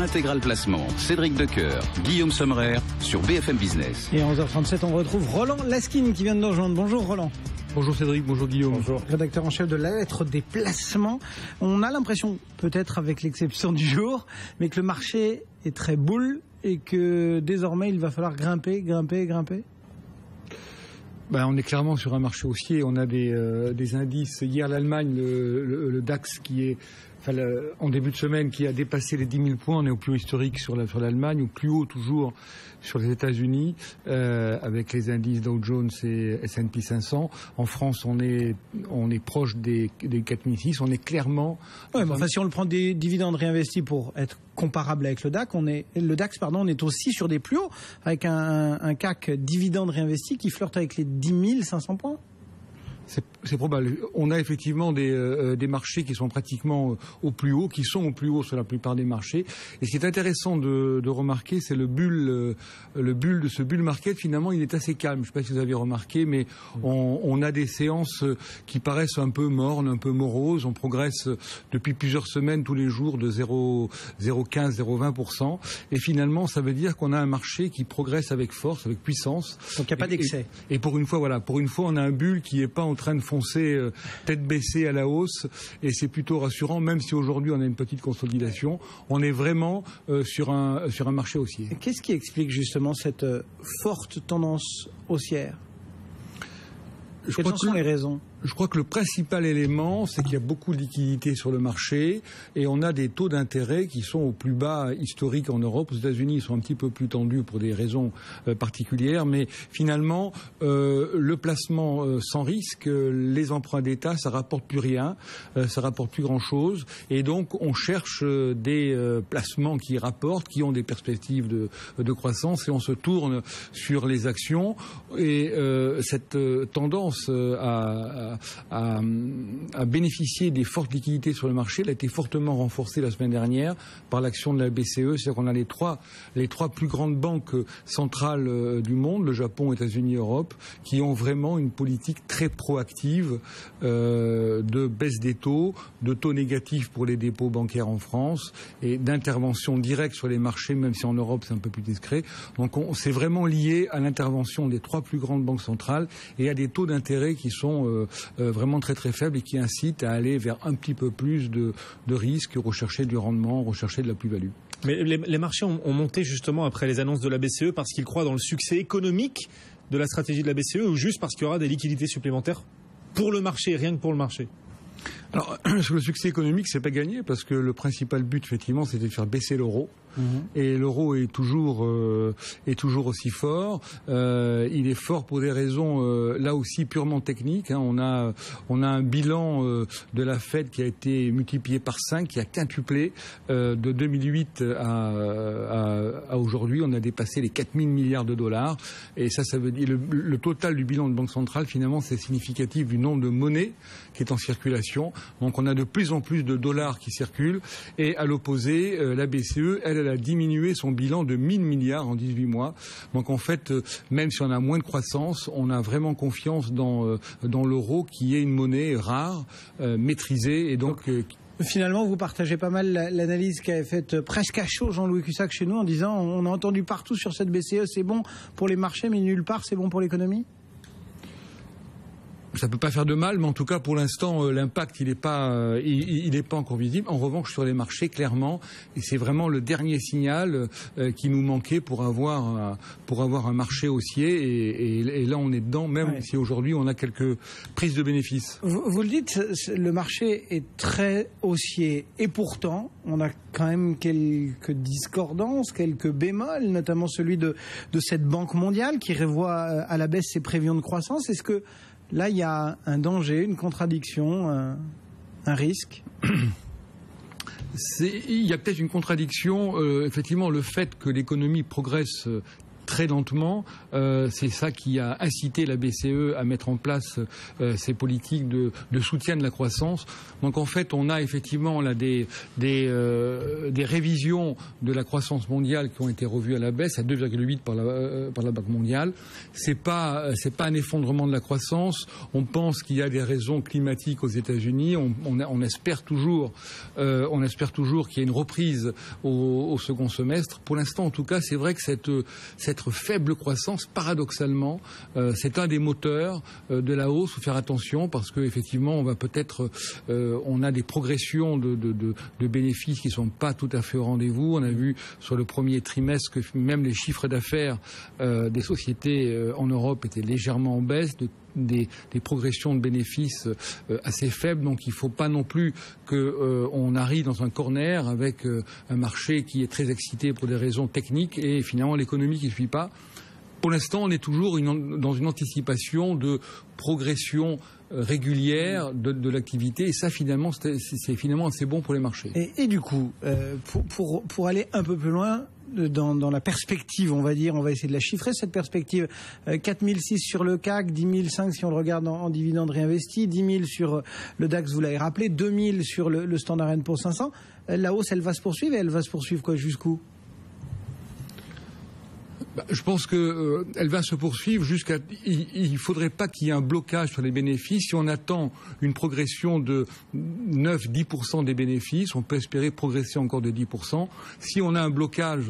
Intégral Placement, Cédric Decoeur, Guillaume Sommerer sur BFM Business. Et à 11h37, on retrouve Roland Laskin qui vient de nous rejoindre. Bonjour Roland. Bonjour Cédric, bonjour Guillaume. Bonjour. Rédacteur en chef de la lettre des placements. On a l'impression, peut-être avec l'exception du jour, mais que le marché est très boule et que désormais il va falloir grimper. On est clairement sur un marché haussier. On a des indices. Hier, l'Allemagne, le DAX qui est en début de semaine, qui a dépassé les 10 000 points. On est au plus haut historique sur l'Allemagne, au plus haut toujours sur les États-Unis, avec les indices Dow Jones et S&P 500. En France, on est proche des 4006. On est clairement. Ouais, mais enfin, si on le prend des dividendes réinvestis pour être comparable avec le DAX, on est aussi sur des plus hauts, avec un CAC dividende réinvesti qui flirte avec les 10 500 points. C'est probable. On a effectivement des marchés qui sont pratiquement au plus haut, qui sont au plus haut sur la plupart des marchés. Et ce qui est intéressant de remarquer, c'est le bull de ce bull market. Finalement, il est assez calme. Je ne sais pas si vous avez remarqué, mais on a des séances qui paraissent un peu mornes, un peu moroses. On progresse depuis plusieurs semaines tous les jours de 0,15, 0,20%. Et finalement, ça veut dire qu'on a un marché qui progresse avec force, avec puissance. Donc il n'y a pas d'excès. Et pour une fois, on a un bull qui n'est pas en train de foncer tête baissée à la hausse, et c'est plutôt rassurant, même si aujourd'hui on a une petite consolidation. On est vraiment sur un marché haussier. Qu'est-ce qui explique justement cette forte tendance haussière ? Quelles sont les raisons ? Je crois que le principal élément, c'est qu'il y a beaucoup de liquidités sur le marché et on a des taux d'intérêt qui sont au plus bas historique en Europe. Aux États-Unis, ils sont un petit peu plus tendus pour des raisons particulières, mais finalement, le placement sans risque, les emprunts d'État, ça rapporte plus rien, ça rapporte plus grand-chose, et donc on cherche des placements qui rapportent, qui ont des perspectives de croissance, et on se tourne sur les actions. Et cette tendance à bénéficier des fortes liquidités sur le marché. Elle a été fortement renforcée la semaine dernière par l'action de la BCE. C'est-à-dire qu'on a les trois plus grandes banques centrales du monde, le Japon, États-Unis, Europe, qui ont vraiment une politique très proactive de baisse des taux, de taux négatifs pour les dépôts bancaires en France et d'intervention directe sur les marchés, même si en Europe c'est un peu plus discret. Donc c'est vraiment lié à l'intervention des trois plus grandes banques centrales et à des taux d'intérêt qui sont vraiment très très faible et qui incite à aller vers un petit peu plus de risques, rechercher du rendement, rechercher de la plus-value. Mais les marchés ont monté justement après les annonces de la BCE parce qu'ils croient dans le succès économique de la stratégie de la BCE, ou juste parce qu'il y aura des liquidités supplémentaires pour le marché, rien que pour le marché? Alors, sur le succès économique, c'est pas gagné parce que le principal but, effectivement, c'était de faire baisser l'euro. Et l'euro est toujours aussi fort. Il est fort pour des raisons là aussi purement techniques. On a un bilan de la Fed qui a été multiplié par 5, qui a quintuplé de 2008 à aujourd'hui. On a dépassé les 4 000 milliards de dollars. Et ça veut dire le total du bilan de banque centrale, finalement, c'est significatif du nombre de monnaies qui est en circulation. Donc on a de plus en plus de dollars qui circulent. Et à l'opposé, la BCE, elle a diminué son bilan de 1 000 milliards en 18 mois. Donc en fait, même si on a moins de croissance, on a vraiment confiance dans l'euro qui est une monnaie rare, maîtrisée et donc... Finalement, vous partagez pas mal l'analyse qu'avait faite presque à chaud Jean-Louis Cussac chez nous en disant on a entendu partout sur cette BCE, c'est bon pour les marchés, mais nulle part c'est bon pour l'économie. Ça peut pas faire de mal, mais en tout cas, pour l'instant, l'impact, il est pas encore visible. En revanche, sur les marchés, clairement, et c'est vraiment le dernier signal qui nous manquait pour avoir un marché haussier. Et là, on est dedans, même si aujourd'hui, on a quelques prises de bénéfices. Vous le dites, le marché est très haussier. Et pourtant, on a quand même quelques discordances, quelques bémols, notamment celui de cette Banque mondiale qui revoit à la baisse ses prévisions de croissance. Est-ce que là, il y a un danger, une contradiction, un risque? Il y a peut-être une contradiction. Effectivement, le fait que l'économie progresse très lentement. C'est ça qui a incité la BCE à mettre en place ces politiques de soutien de la croissance. Donc en fait, on a effectivement là des révisions de la croissance mondiale qui ont été revues à la baisse à 2,8 par la Banque mondiale. C'est pas un effondrement de la croissance. On pense qu'il y a des raisons climatiques aux États-Unis. On espère toujours qu'il y ait une reprise au second semestre. Pour l'instant, en tout cas, c'est vrai que cette faible croissance, paradoxalement, c'est un des moteurs de la hausse. Il faut faire attention parce que effectivement, on a des progressions de bénéfices qui sont pas tout à fait au rendez-vous. On a vu sur le premier trimestre que même les chiffres d'affaires des sociétés en Europe étaient légèrement en baisse, des progressions de bénéfices assez faibles. Donc il ne faut pas non plus qu'on arrive dans un corner avec un marché qui est très excité pour des raisons techniques et finalement l'économie qui ne suit pas. Pour l'instant, on est toujours dans une anticipation de progression régulière de l'activité et ça finalement c'est finalement assez bon pour les marchés. Et du coup, pour aller un peu plus loin dans la perspective, on va essayer de la chiffrer cette perspective. 4006 sur le CAC, 10005 si on le regarde en dividendes réinvestis, 10 000 sur le DAX, vous l'avez rappelé, 2000 sur le Standard & Poor's 500. La hausse, elle va se poursuivre et elle va se poursuivre quoi, jusqu'où ? Je pense qu'elle va se poursuivre jusqu'à. Il ne faudrait pas qu'il y ait un blocage sur les bénéfices. Si on attend une progression de 9-10% des bénéfices, on peut espérer progresser encore de 10%. Si on a un blocage,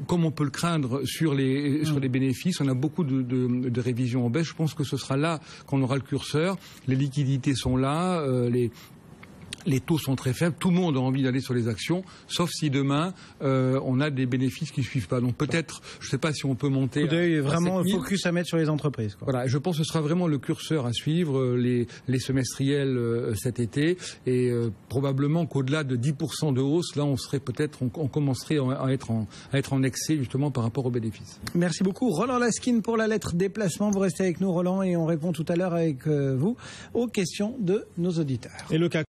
comme on peut le craindre sur les bénéfices, on a beaucoup de révisions en baisse. Je pense que ce sera là qu'on aura le curseur. Les liquidités sont là, les taux sont très faibles, tout le monde a envie d'aller sur les actions, sauf si demain on a des bénéfices qui ne suivent pas. Donc peut-être, je ne sais pas si on peut monter. Coup d'œil vraiment focus à mettre sur les entreprises, quoi. Voilà, je pense que ce sera vraiment le curseur à suivre, les semestriels cet été, et probablement qu'au-delà de 10% de hausse, là on commencerait à être en excès justement par rapport aux bénéfices. Merci beaucoup Roland Laskin pour la lettre déplacement. Vous restez avec nous Roland et on répond tout à l'heure avec vous aux questions de nos auditeurs. Et le CAC